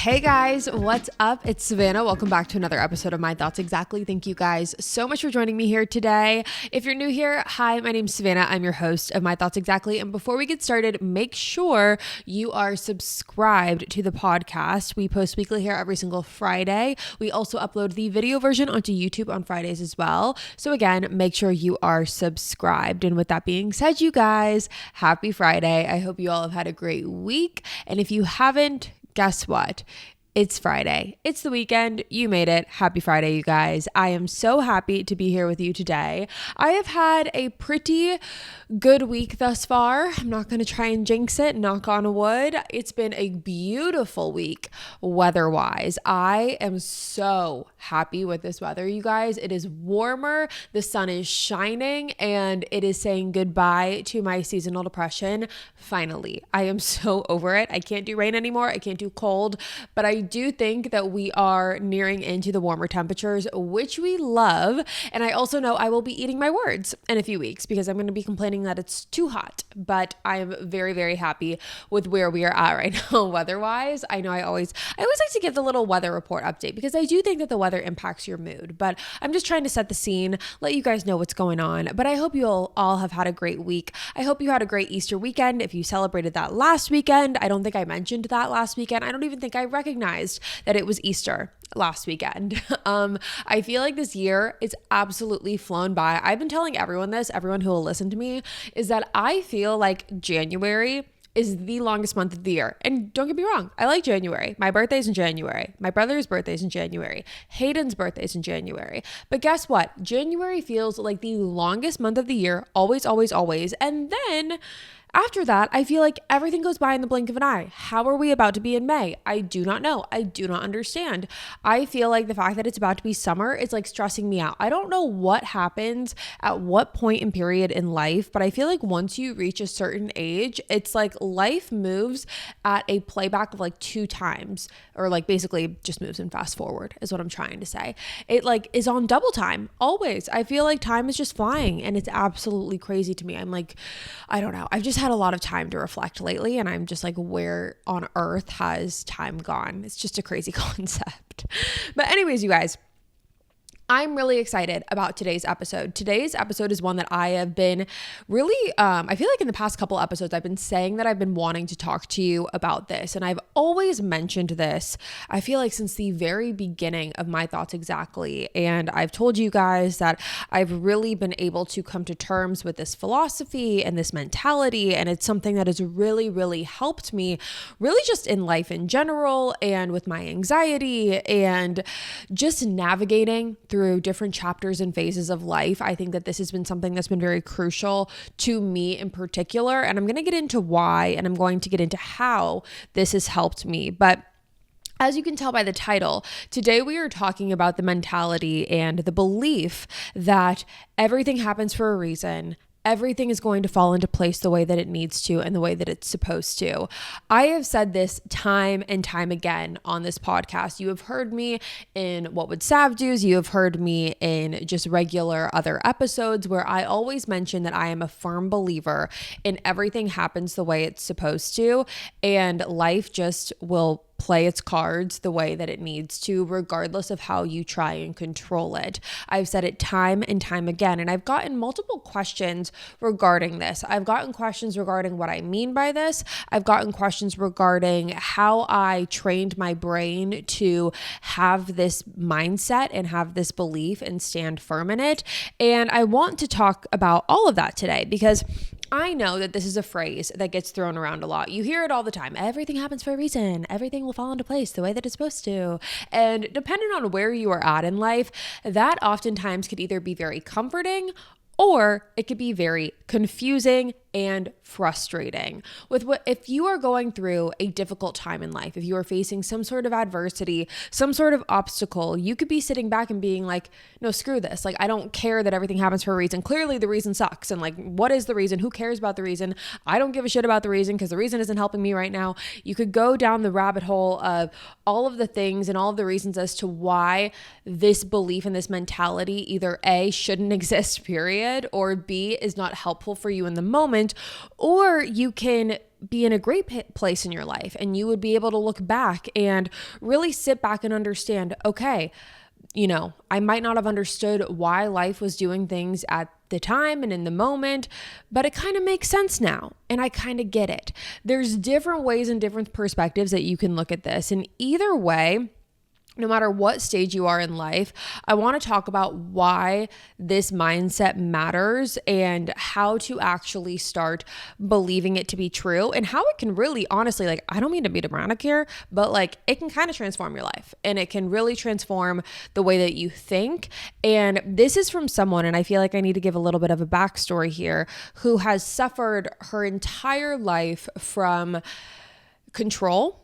Hey guys, what's up? It's Savannah. Welcome back to another episode of My Thoughts Exactly. Thank you guys so much for joining me here today. If you're new here, hi, my name's Savannah. I'm your host of My Thoughts Exactly. And before we get started, make sure you are subscribed to the podcast. We post weekly here every single Friday. We also upload the video version onto YouTube on Fridays as well. So again, make sure you are subscribed. And with that being said, you guys, happy Friday. I hope you all have had a great week. And if you haven't, guess what? It's Friday. It's the weekend. You made it. Happy Friday, you guys. I am so happy to be here with you today. I have had a pretty good week thus far. I'm not going to try and jinx it, knock on wood. It's been a beautiful week weather-wise. I am so happy with this weather, you guys. It is warmer, the sun is shining, and it is saying goodbye to my seasonal depression. Finally, I am so over it. I can't do rain anymore. I can't do cold, but I do think that we are nearing into the warmer temperatures, which we love. And I also know I will be eating my words in a few weeks because I'm going to be complaining that it's too hot, but I am very, very happy with where we are at right now weather-wise. I know I always like to give the little weather report update because I do think that the weather impacts your mood, but I'm just trying to set the scene, let you guys know what's going on. But I hope you all have had a great week. I hope you had a great Easter weekend. If you celebrated that last weekend, I don't think I mentioned that last weekend. I don't even think I recognized that it was Easter last weekend. I feel like this year it's absolutely flown by. I've been telling everyone this, everyone who will listen to me, is that I feel like January is the longest month of the year. And don't get me wrong, I like January. My birthday's in January. My brother's birthday's in January. Hayden's birthday's in January. But guess what? January feels like the longest month of the year, always, always, always. And then after that, I feel like everything goes by in the blink of an eye. How are we about to be in May? I do not know. I do not understand. I feel like the fact that it's about to be summer is like stressing me out. I don't know what happens at what point in period in life, but I feel like once you reach a certain age, it's like life moves at a playback of like 2 times, or like basically just moves and fast forward is what I'm trying to say. It like is on double time always. I feel like time is just flying and it's absolutely crazy to me. I'm like, I don't know. I've just had a lot of time to reflect lately, and I'm just like, where on earth has time gone? It's just a crazy concept. But anyways, you guys, I'm really excited about today's episode. Today's episode is one that I have been really, I feel like in the past couple episodes, I've been saying that I've been wanting to talk to you about this. And I've always mentioned this, I feel like since the very beginning of My Thoughts Exactly. And I've told you guys that I've really been able to come to terms with this philosophy and this mentality. And it's something that has really, really helped me really just in life in general and with my anxiety and just navigating through different chapters and phases of life. I think that this has been something that's been very crucial to me in particular. And I'm going to get into why, and I'm going to get into how this has helped me. But as you can tell by the title, today we are talking about the mentality and the belief that everything happens for a reason. Everything is going to fall into place the way that it needs to and the way that it's supposed to. I have said this time and time again on this podcast. You have heard me in What Would Sav Do's. You have heard me in just regular other episodes where I always mention that I am a firm believer in everything happens the way it's supposed to, and life just will play its cards the way that it needs to, regardless of how you try and control it. I've said it time and time again, and I've gotten multiple questions regarding this. I've gotten questions regarding what I mean by this. I've gotten questions regarding how I trained my brain to have this mindset and have this belief and stand firm in it. And I want to talk about all of that today because I know that this is a phrase that gets thrown around a lot. You hear it all the time. Everything happens for a reason. Everything will fall into place the way that it's supposed to. And depending on where you are at in life, that oftentimes could either be very comforting or it could be very confusing and frustrating. If you are going through a difficult time in life, if you are facing some sort of adversity, some sort of obstacle, you could be sitting back and being like, no, screw this. Like, I don't care that everything happens for a reason. Clearly the reason sucks. And like, what is the reason? Who cares about the reason? I don't give a shit about the reason because the reason isn't helping me right now. You could go down the rabbit hole of all of the things and all of the reasons as to why this belief and this mentality either A, shouldn't exist, period, or B, is not helpful for you in the moment. moment, or you can be in a great place in your life and you would be able to look back and really sit back and understand, okay, I might not have understood why life was doing things at the time and in the moment, but it kind of makes sense now and I kind of get it. There's different ways and different perspectives that you can look at this. And either way, no matter what stage you are in life, I want to talk about why this mindset matters and how to actually start believing it to be true and how it can really, honestly, I don't mean to be dramatic here, but it can kind of transform your life and it can really transform the way that you think. And this is from someone, and I feel like I need to give a little bit of a backstory here, who has suffered her entire life from control.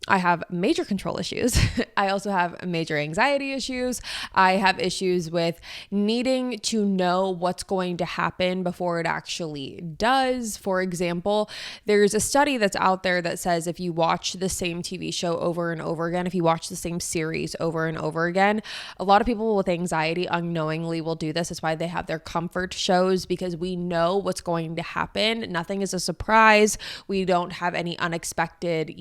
I have major control issues. I also have major anxiety issues. I have issues with needing to know what's going to happen before it actually does. For example, there's a study that's out there that says if you watch the same TV show over and over again, if you watch the same series over and over again, a lot of people with anxiety unknowingly will do this. That's why they have their comfort shows, because we know what's going to happen. Nothing is a surprise. We don't have any unexpected,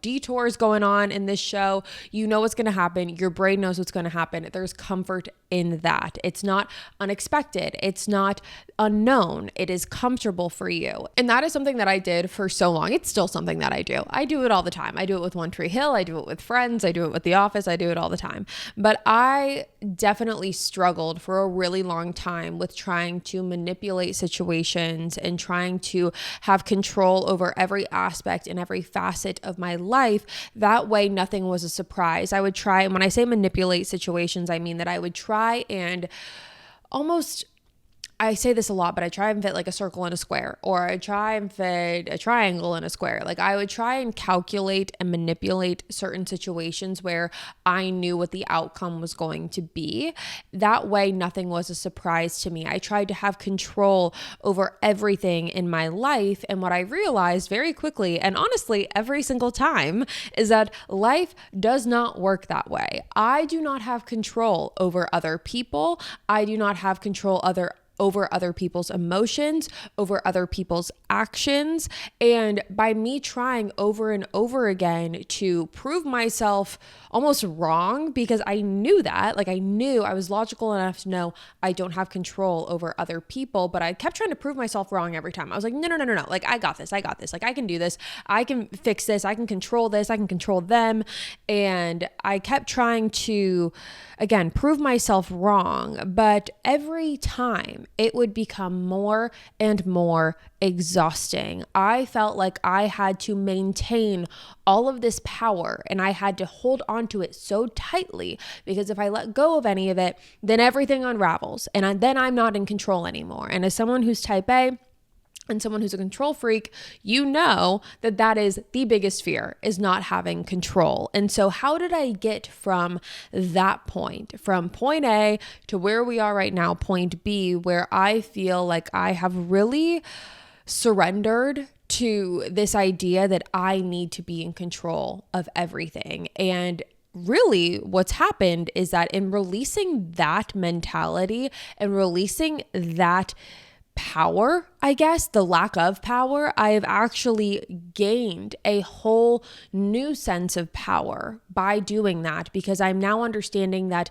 detours going on in this show. You know what's going to happen. Your brain knows what's going to happen. There's comfort in that. It's not unexpected. It's not unknown. It is comfortable for you. And that is something that I did for so long. It's still something that I do. I do it all the time. I do it with One Tree Hill. I do it with friends. I do it with The Office. I do it all the time. But I definitely struggled for a really long time with trying to manipulate situations and trying to have control over every aspect and every facet of my life. That way, nothing was a surprise. I would try, and when I say manipulate situations, I mean that I would try and almost, I say this a lot, but I try and fit a circle in a square, or I try and fit a triangle in a square. I would try and calculate and manipulate certain situations where I knew what the outcome was going to be. That way, nothing was a surprise to me. I tried to have control over everything in my life. And what I realized very quickly, and honestly, every single time, is that life does not work that way. I do not have control over other people. I do not have control over other people's emotions, over other people's actions. And by me trying over and over again to prove myself almost wrong, because I knew that, I was logical enough to know I don't have control over other people, but I kept trying to prove myself wrong every time. I was like, no. I got this. I can do this. I can fix this. I can control this. I can control them. And I kept trying to, again, prove myself wrong. But every time it would become more and more exhausting. I felt like I had to maintain all of this power and I had to hold on to it so tightly, because if I let go of any of it, then everything unravels and then I'm not in control anymore. And as someone who's type A, and someone who's a control freak, you know that is the biggest fear, is not having control. And so how did I get from that point, from point A to where we are right now, point B, where I feel like I have really surrendered to this idea that I need to be in control of everything? And really what's happened is that in releasing that mentality and releasing that power, I guess, the lack of power, I have actually gained a whole new sense of power by doing that, because I'm now understanding that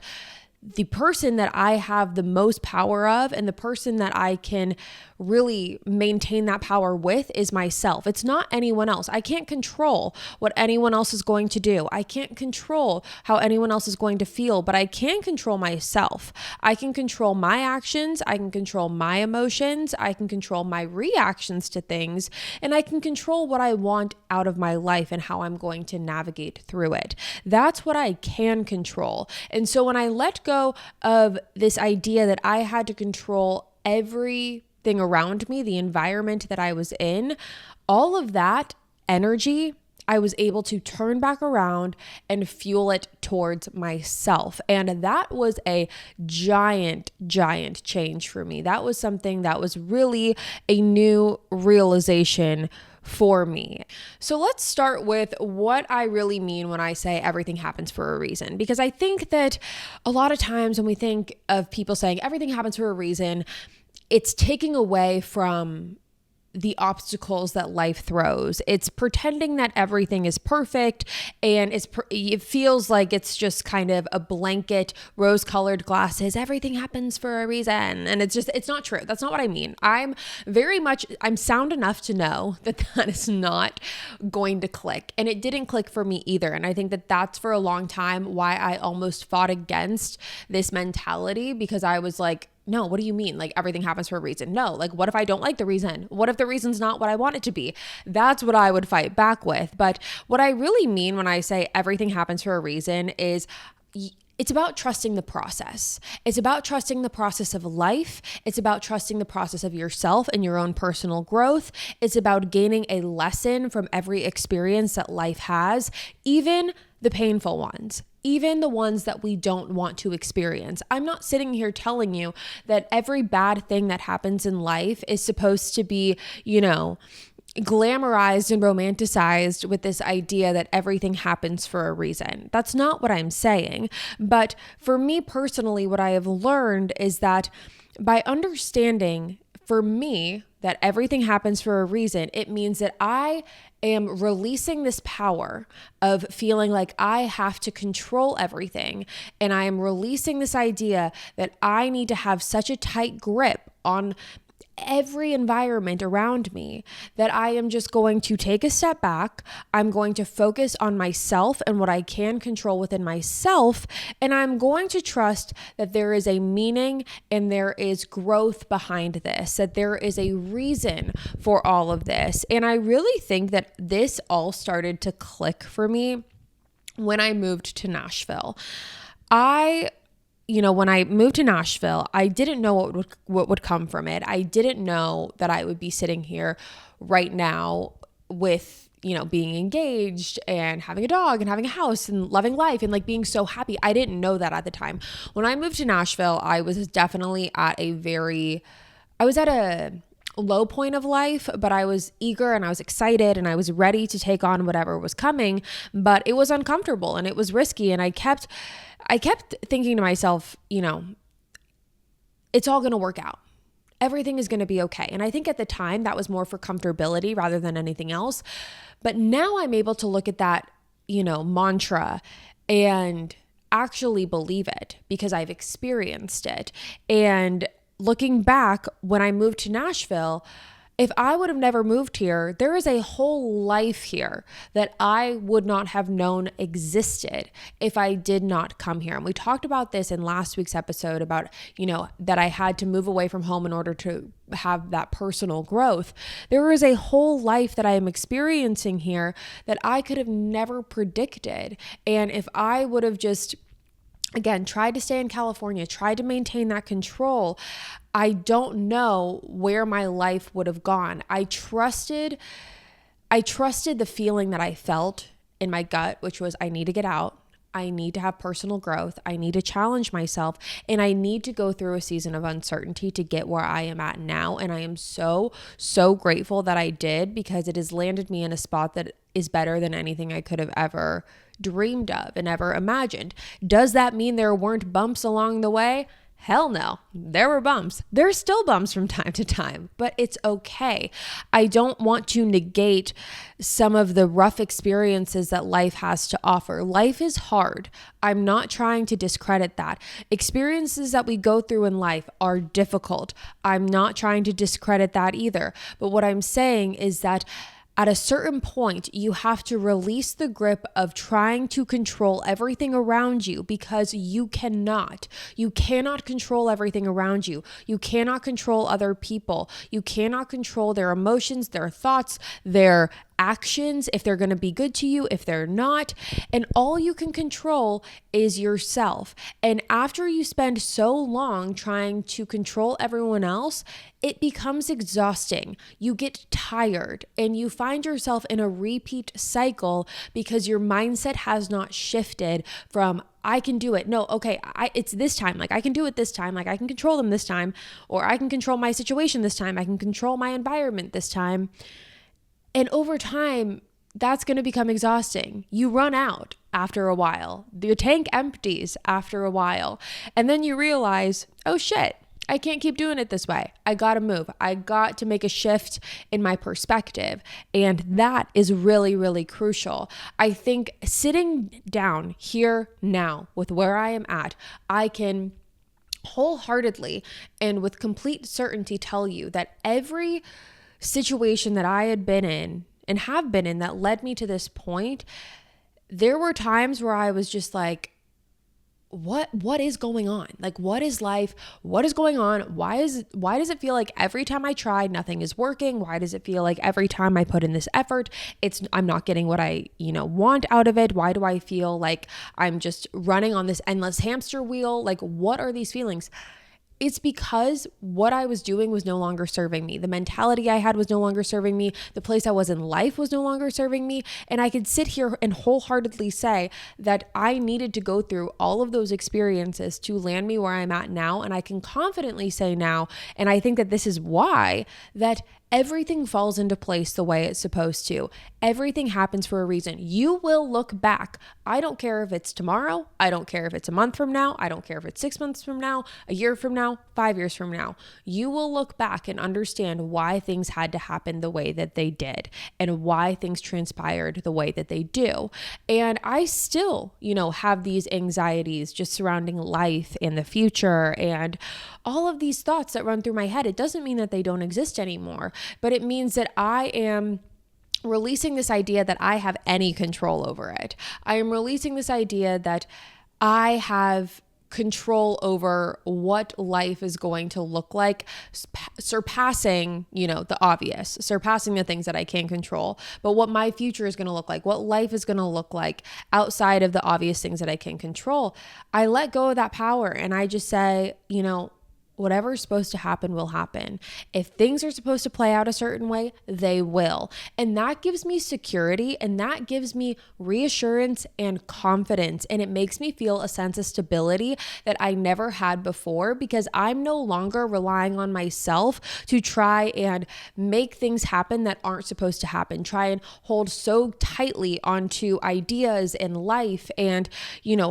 the person that I have the most power of and the person that I can really maintain that power with is myself. It's not anyone else. I can't control what anyone else is going to do. I can't control how anyone else is going to feel, but I can control myself. I can control my actions. I can control my emotions. I can control my reactions to things, and I can control what I want out of my life and how I'm going to navigate through it. That's what I can control. And so when I let go of this idea that I had to control everything around me, the environment that I was in, all of that energy, I was able to turn back around and fuel it towards myself. And that was a giant change for me. That was something that was really a new realization for me. So let's start with what I really mean when I say everything happens for a reason, because I think that a lot of times when we think of people saying everything happens for a reason, it's taking away from the obstacles that life throws. It's pretending that everything is perfect, and it feels like it's just kind of a blanket, rose-colored glasses. Everything happens for a reason. And it's not true. That's not what I mean. I'm sound enough to know that is not going to click. And it didn't click for me either. And I think that that's for a long time why I almost fought against this mentality, because I was like, no, what do you mean? Like everything happens for a reason? No, like what if I don't like the reason? What if the reason's not what I want it to be? That's what I would fight back with. But what I really mean when I say everything happens for a reason is it's about trusting the process. It's about trusting the process of life. It's about trusting the process of yourself and your own personal growth. It's about gaining a lesson from every experience that life has, even the painful ones, even the ones that we don't want to experience. I'm not sitting here telling you that every bad thing that happens in life is supposed to be, glamorized and romanticized with this idea that everything happens for a reason. That's not what I'm saying. But for me personally, what I have learned is that by understanding, for me, that everything happens for a reason, it means that I am releasing this power of feeling like I have to control everything. And I am releasing this idea that I need to have such a tight grip on every environment around me that I am just going to take a step back. I'm going to focus on myself and what I can control within myself. And I'm going to trust that there is a meaning and there is growth behind this, that there is a reason for all of this. And I really think that this all started to click for me when I moved to Nashville. When I moved to Nashville, I didn't know what would come from it. I didn't know that I would be sitting here right now with, being engaged and having a dog and having a house and loving life and like being so happy. I didn't know that at the time. When I moved to Nashville, I was definitely at a low point of life, but I was eager and I was excited and I was ready to take on whatever was coming, but it was uncomfortable and it was risky. And I kept thinking to myself, it's all going to work out. Everything is going to be okay. And I think at the time that was more for comfortability rather than anything else. But now I'm able to look at that, mantra and actually believe it because I've experienced it. And looking back, when I moved to Nashville, if I would have never moved here, there is a whole life here that I would not have known existed if I did not come here. And we talked about this in last week's episode about, that I had to move away from home in order to have that personal growth. There is a whole life that I am experiencing here that I could have never predicted. And if I would have just tried to stay in California, tried to maintain that control, I don't know where my life would have gone. I trusted the feeling that I felt in my gut, which was I need to get out. I need to have personal growth. I need to challenge myself, and I need to go through a season of uncertainty to get where I am at now. And I am so, so grateful that I did, because it has landed me in a spot that is better than anything I could have ever dreamed of and ever imagined. Does that mean there weren't bumps along the way? Hell no. There were bumps. There's still bumps from time to time, but it's okay. I don't want to negate some of the rough experiences that life has to offer. Life is hard. I'm not trying to discredit that. Experiences that we go through in life are difficult. I'm not trying to discredit that either. But what I'm saying is that at a certain point, you have to release the grip of trying to control everything around you, because you cannot. You cannot control everything around you. You cannot control other people. You cannot control their emotions, their thoughts, their actions, if they're going to be good to you, if they're not. And all you can control is yourself. And after you spend so long trying to control everyone else, it becomes exhausting. You get tired and you find yourself in a repeat cycle because your mindset has not shifted from I can do it. No, okay, it's this time. Like I can do it this time. Like I can control them this time, or I can control my situation this time. I can control my environment this time. And over time, that's going to become exhausting. You run out after a while. Your tank empties after a while. And then you realize, oh shit, I can't keep doing it this way. I got to move. I got to make a shift in my perspective. And that is really, really crucial. I think sitting down here now with where I am at, I can wholeheartedly and with complete certainty tell you that every situation that I had been in and have been in that led me to this point, there were times where I was just like, what is going on? Like, what is life? What is going on? Why does it feel like every time I try, nothing is working? Why does it feel like every time I put in this effort, I'm not getting what I, want out of it? Why do I feel like I'm just running on this endless hamster wheel? Like, what are these feelings? It's because what I was doing was no longer serving me. The mentality I had was no longer serving me. The place I was in life was no longer serving me. And I could sit here and wholeheartedly say that I needed to go through all of those experiences to land me where I'm at now. And I can confidently say now, and I think that this is why, that everything falls into place the way it's supposed to. Everything happens for a reason. You will look back. I don't care if it's tomorrow. I don't care if it's a month from now. I don't care if it's 6 months from now, a year from now, 5 years from now. You will look back and understand why things had to happen the way that they did and why things transpired the way that they do. And I still, have these anxieties just surrounding life and the future and all of these thoughts that run through my head. It doesn't mean that they don't exist anymore, but it means that I am releasing this idea that I have any control over it. I am releasing this idea that I have control over what life is going to look like, surpassing, the obvious, surpassing the things that I can control, but what my future is going to look like, what life is going to look like outside of the obvious things that I can control. I let go of that power and I just say, whatever's supposed to happen will happen. If things are supposed to play out a certain way, they will. And that gives me security and that gives me reassurance and confidence. And it makes me feel a sense of stability that I never had before because I'm no longer relying on myself to try and make things happen that aren't supposed to happen. Try and hold so tightly onto ideas in life and,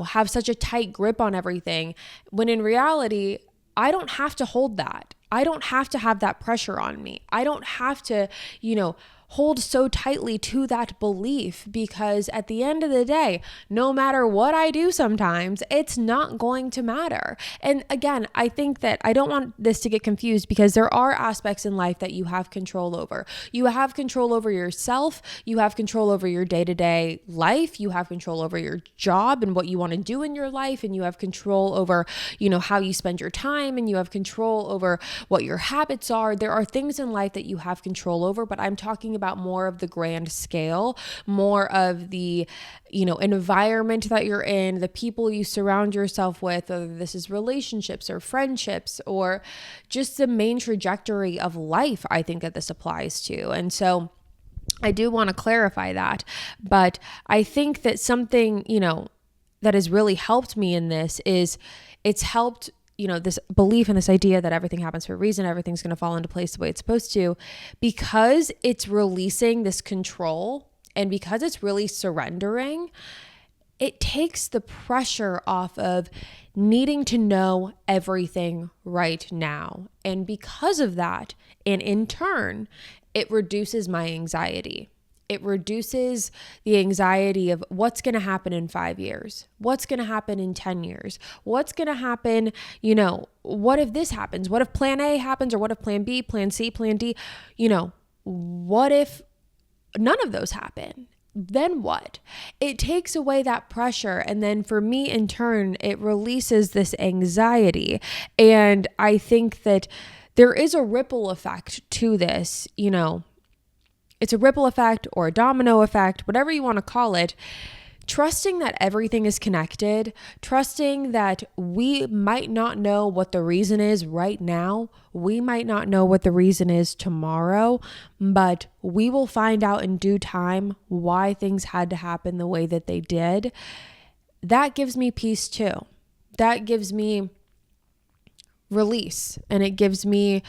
have such a tight grip on everything when in reality, I don't have to hold that. I don't have to have that pressure on me. I don't have to, hold so tightly to that belief because at the end of the day, no matter what I do sometimes, it's not going to matter. And again, I think that I don't want this to get confused because there are aspects in life that you have control over. You have control over yourself. You have control over your day-to-day life. You have control over your job and what you want to do in your life. And you have control over, how you spend your time and you have control over what your habits are. There are things in life that you have control over, but I'm talking about more of the grand scale, more of the, environment that you're in, the people you surround yourself with, whether this is relationships or friendships or just the main trajectory of life, I think that this applies to. And so I do want to clarify that, but I think that something, that has really helped me in this is it's helped this belief and this idea that everything happens for a reason, everything's going to fall into place the way it's supposed to, because it's releasing this control and because it's really surrendering, it takes the pressure off of needing to know everything right now. And because of that, and in turn, it reduces my anxiety. It reduces the anxiety of what's going to happen in 5 years, what's going to happen in 10 years, what's going to happen, what if this happens? What if plan A happens or what if plan B, plan C, plan D, what if none of those happen? Then what? It takes away that pressure. And then for me, in turn, it releases this anxiety. And I think that there is a ripple effect to this, It's a ripple effect or a domino effect, whatever you want to call it. Trusting that everything is connected, trusting that we might not know what the reason is right now. We might not know what the reason is tomorrow, but we will find out in due time why things had to happen the way that they did. That gives me peace too. That gives me release and it gives me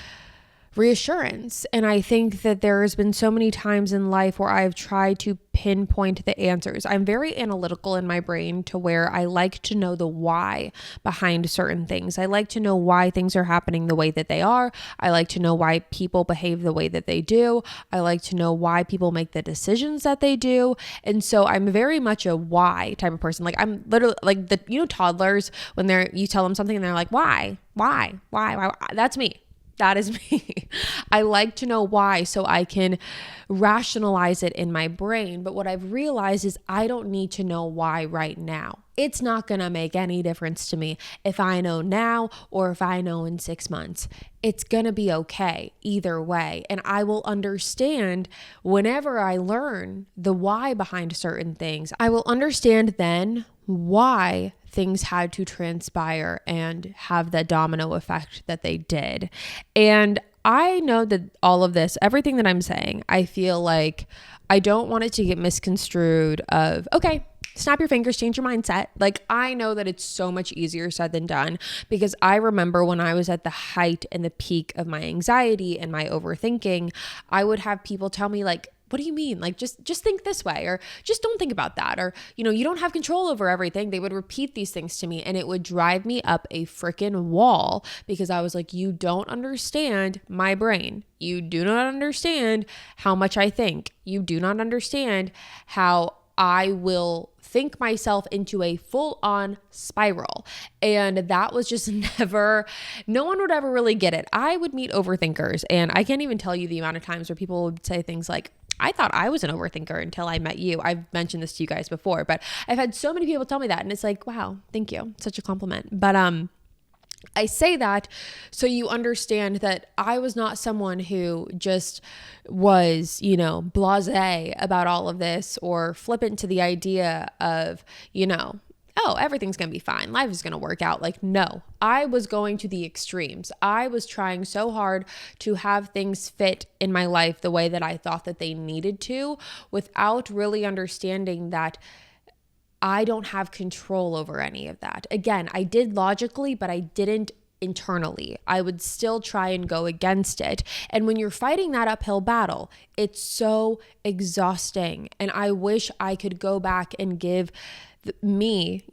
reassurance. And I think that there has been so many times in life where I've tried to pinpoint the answers. I'm very analytical in my brain to where I like to know the why behind certain things. I like to know why things are happening the way that they are. I like to know why people behave the way that they do. I like to know why people make the decisions that they do. And so I'm very much a why type of person. Like I'm literally like toddlers when you tell them something and they're like, why? That's me. That is me. I like to know why so I can rationalize it in my brain. But what I've realized is I don't need to know why right now. It's not going to make any difference to me if I know now or if I know in 6 months. It's going to be okay either way. And I will understand whenever I learn the why behind certain things. I will understand then why things had to transpire and have the domino effect that they did. And I know that all of this, everything that I'm saying, I feel like I don't want it to get misconstrued of, okay, snap your fingers, change your mindset. Like I know that it's so much easier said than done because I remember when I was at the height and the peak of my anxiety and my overthinking, I would have people tell me like, what do you mean? Like, just think this way, or just don't think about that. Or, you don't have control over everything. They would repeat these things to me and it would drive me up a freaking wall because I was like, you don't understand my brain. You do not understand how much I think. You do not understand how I will think myself into a full-on spiral. And that was just no one would ever really get it. I would meet overthinkers and I can't even tell you the amount of times where people would say things like, I thought I was an overthinker until I met you. I've mentioned this to you guys before, but I've had so many people tell me that and it's like, wow, thank you. Such a compliment. But I say that so you understand that I was not someone who just was, blasé about all of this or flippant to the idea of, oh, everything's going to be fine. Life is going to work out. Like, no, I was going to the extremes. I was trying so hard to have things fit in my life the way that I thought that they needed to without really understanding that I don't have control over any of that. Again, I did logically, but I didn't internally. I would still try and go against it. And when you're fighting that uphill battle, it's so exhausting. And I wish I could go back and give me,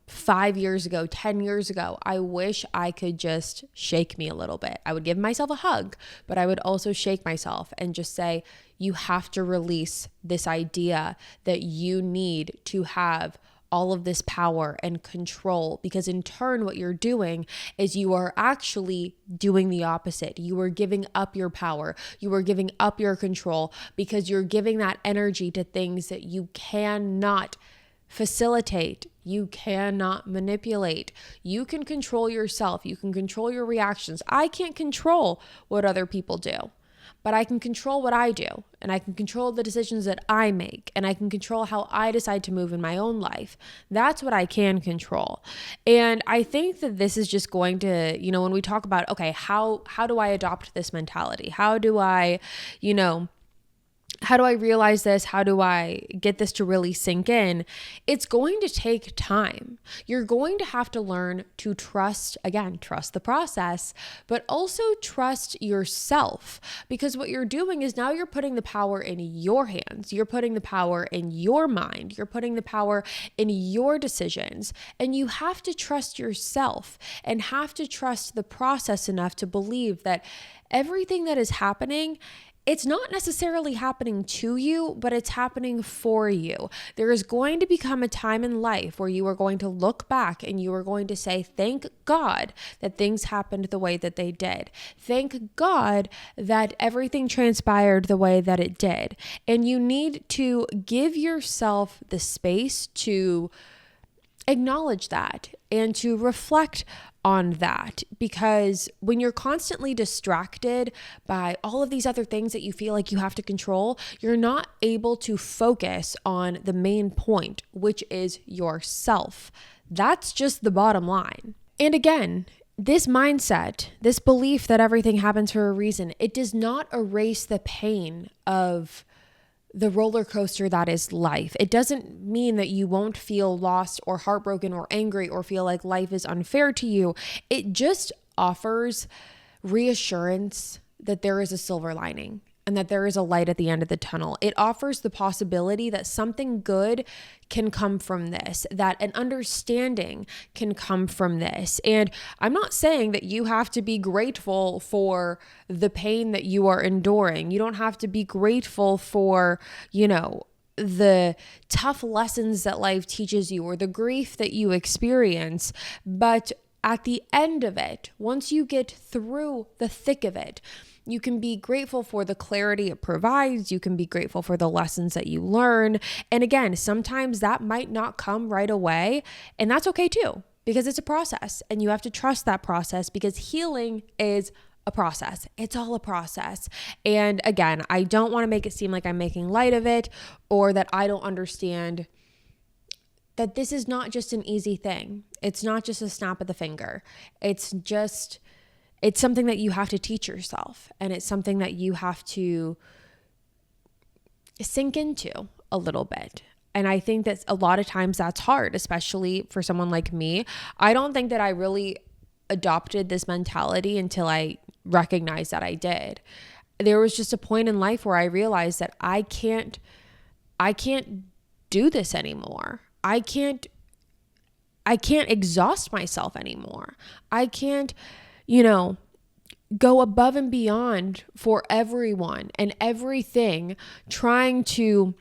5 years ago, 10 years ago, I wish I could just shake me a little bit. I would give myself a hug, but I would also shake myself and just say, you have to release this idea that you need to have all of this power and control, because in turn, what you're doing is you are actually doing the opposite. You are giving up your power. You are giving up your control because you're giving that energy to things that you cannot facilitate. You cannot manipulate. You can control yourself. You can control your reactions. I can't control what other people do, but I can control what I do, and I can control the decisions that I make, and I can control how I decide to move in my own life. That's what I can control. And I think that this is just going to, when we talk about, okay, how do I adopt this mentality? How do I realize this? How do I get this to really sink in? It's going to take time. You're going to have to learn to trust the process, but also trust yourself, because what you're doing is now you're putting the power in your hands. You're putting the power in your mind. You're putting the power in your decisions, and you have to trust yourself and have to trust the process enough to believe that everything that is happening, it's not necessarily happening to you, but it's happening for you. There is going to become a time in life where you are going to look back and you are going to say, thank God that things happened the way that they did. Thank God that everything transpired the way that it did. And you need to give yourself the space to acknowledge that and to reflect on that, because when you're constantly distracted by all of these other things that you feel like you have to control, you're not able to focus on the main point, which is yourself. That's just the bottom line. And again, this mindset, this belief that everything happens for a reason, it does not erase the pain of the roller coaster that is life. It doesn't mean that you won't feel lost or heartbroken or angry or feel like life is unfair to you. It just offers reassurance that there is a silver lining and that there is a light at the end of the tunnel. It offers the possibility that something good can come from this, that an understanding can come from this. And I'm not saying that you have to be grateful for the pain that you are enduring. You don't have to be grateful for, the tough lessons that life teaches you or the grief that you experience. But at the end of it, once you get through the thick of it, you can be grateful for the clarity it provides. You can be grateful for the lessons that you learn. And again, sometimes that might not come right away, and that's okay too, because it's a process and you have to trust that process, because healing is a process. It's all a process. And again, I don't want to make it seem like I'm making light of it or that I don't understand that this is not just an easy thing. It's not just a snap of the finger. It's something that you have to teach yourself, and it's something that you have to sink into a little bit. And I think that a lot of times that's hard, especially for someone like me. I don't think that I really adopted this mentality until I recognized that I did. There was just a point in life where I realized that I can't do this anymore. I can't exhaust myself anymore. I can't go above and beyond for everyone and everything, trying to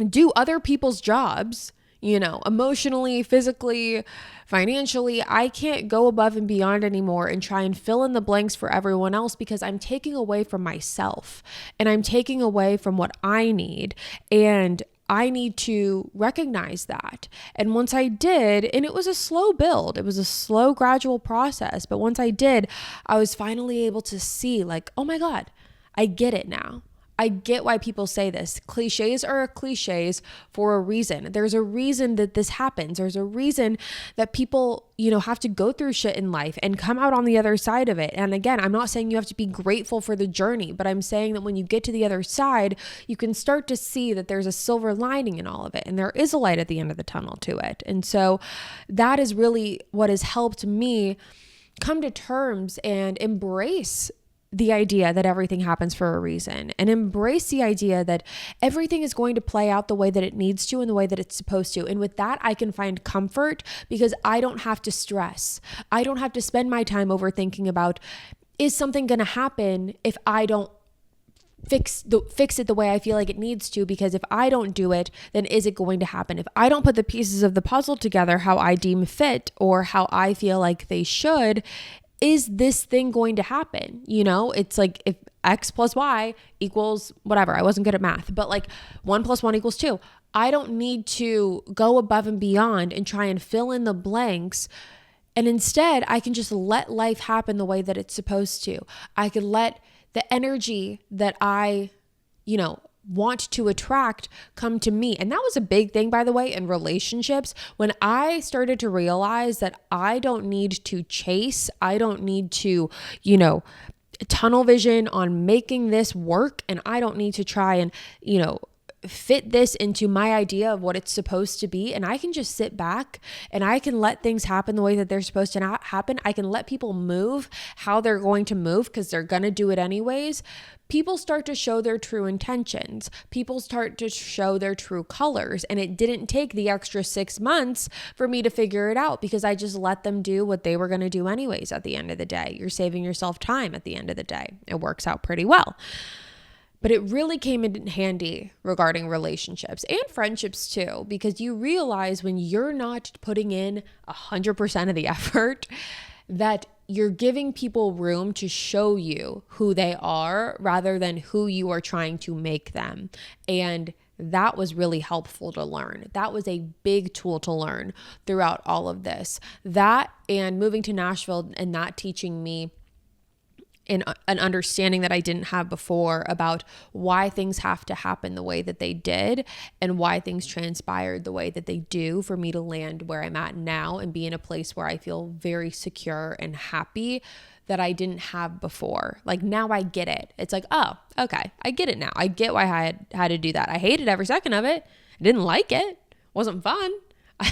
do other people's jobs, emotionally, physically, financially. I can't go above and beyond anymore and try and fill in the blanks for everyone else, because I'm taking away from myself and I'm taking away from what I need. And I need to recognize that. And once I did, and it was a slow build, it was a slow, gradual process. But once I did, I was finally able to see, like, oh my God, I get it now. I get why people say this. Cliches are cliches for a reason. There's a reason that this happens. There's a reason that people, have to go through shit in life and come out on the other side of it. And again, I'm not saying you have to be grateful for the journey, but I'm saying that when you get to the other side, you can start to see that there's a silver lining in all of it. And there is a light at the end of the tunnel to it. And so that is really what has helped me come to terms and embrace the idea that everything happens for a reason, and embrace the idea that everything is going to play out the way that it needs to and the way that it's supposed to. And with that, I can find comfort because I don't have to stress. I don't have to spend my time overthinking about, is something going to happen if I don't fix it the way I feel like it needs to? Because if I don't do it, then is it going to happen? If I don't put the pieces of the puzzle together how I deem fit or how I feel like they should, is this thing going to happen? It's like if X plus Y equals whatever. I wasn't good at math, but like 1 + 1 = 2. I don't need to go above and beyond and try and fill in the blanks. And instead, I can just let life happen the way that it's supposed to. I could let the energy that I, want to attract come to me. And that was a big thing, by the way, in relationships. When I started to realize that I don't need to chase, I don't need to, tunnel vision on making this work, and I don't need to try and, fit this into my idea of what it's supposed to be. And I can just sit back and I can let things happen the way that they're supposed to happen. I can let people move how they're going to move because they're going to do it anyways. People start to show their true intentions. People start to show their true colors. And it didn't take the extra 6 months for me to figure it out because I just let them do what they were going to do anyways at the end of the day. You're saving yourself time at the end of the day. It works out pretty well. But it really came in handy regarding relationships and friendships too, because you realize when you're not putting in 100% of the effort, that you're giving people room to show you who they are rather than who you are trying to make them. And that was really helpful to learn. That was a big tool to learn throughout all of this. That and moving to Nashville and that teaching me in an understanding that I didn't have before about why things have to happen the way that they did and why things transpired the way that they do for me to land where I'm at now and be in a place where I feel very secure and happy that I didn't have before. Like now I get it. It's like, oh, okay, I get it now. I get why I had to do that. I hated every second of it. I didn't like it. It wasn't fun.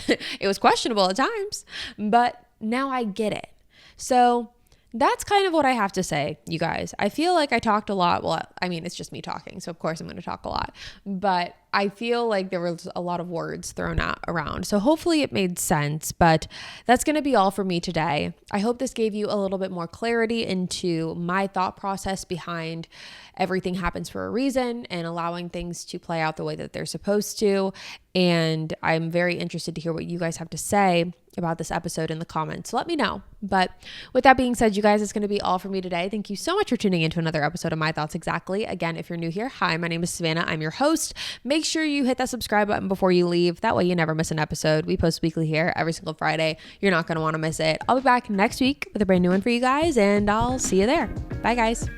It was questionable at times, but now I get it. So that's kind of what I have to say, you guys. I feel like I talked a lot. Well, I mean, it's just me talking, so of course I'm going to talk a lot. But I feel like there was a lot of words thrown out around. So hopefully it made sense, but that's going to be all for me today. I hope this gave you a little bit more clarity into my thought process behind everything happens for a reason and allowing things to play out the way that they're supposed to. And I'm very interested to hear what you guys have to say about this episode in the comments. Let me know. But with that being said, you guys, it's going to be all for me today. Thank you so much for tuning into another episode of My Thoughts Exactly. Again, if you're new here, hi, my name is Savannah. I'm your host. Make sure you hit that subscribe button before you leave. That way you never miss an episode. We post weekly here every single Friday. You're not going to want to miss it. I'll be back next week with a brand new one for you guys, and I'll see you there. Bye, guys.